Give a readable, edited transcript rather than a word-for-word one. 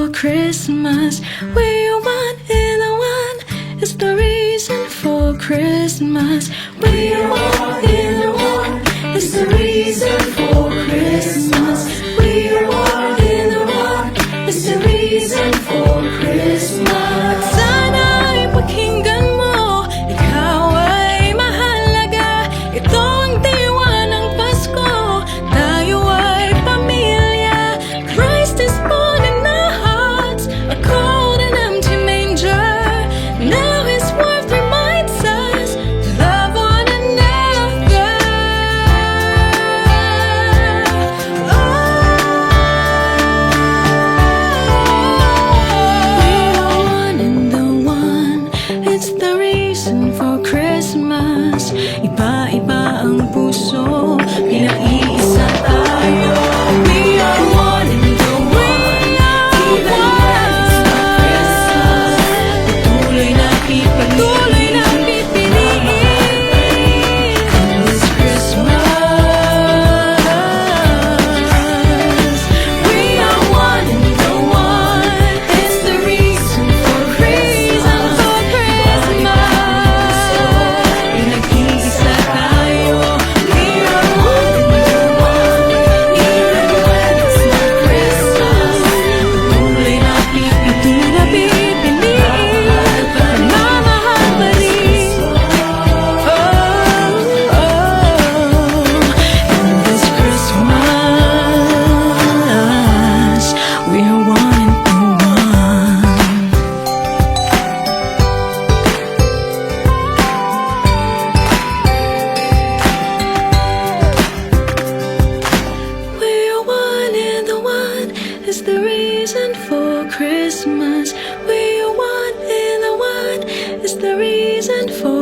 for Christmas. We are one and the one is the reason for Christmas. We are one and the one is the reason for Christmas. We are one and the one is the reason for Christmas. Sana ay pakinggan mo, ikaw ay mahalaga. Ito ang diwa ng Pasko, tayo ay pamilya. Christ is born in our hearts, a cold and empty manger. Now his worth reminds us to love one another. We are one and the one, it's the reason for Christmas. Iba-iba ang puso, pinaiisa tayo. We are one and the one, even when it's not Christmas. Patuloy na pipiliin this Christmas. We are one and the one, it's the reason for Christmas. Pinag-iisa tayo. We are one and the one, even when it's not Christmas. Patuloy na pipiliin, pagmamahal pa rin. In this Christmas, we are one and the one. We are one and the one is the reason for Christmas. We are one and the one is the reason for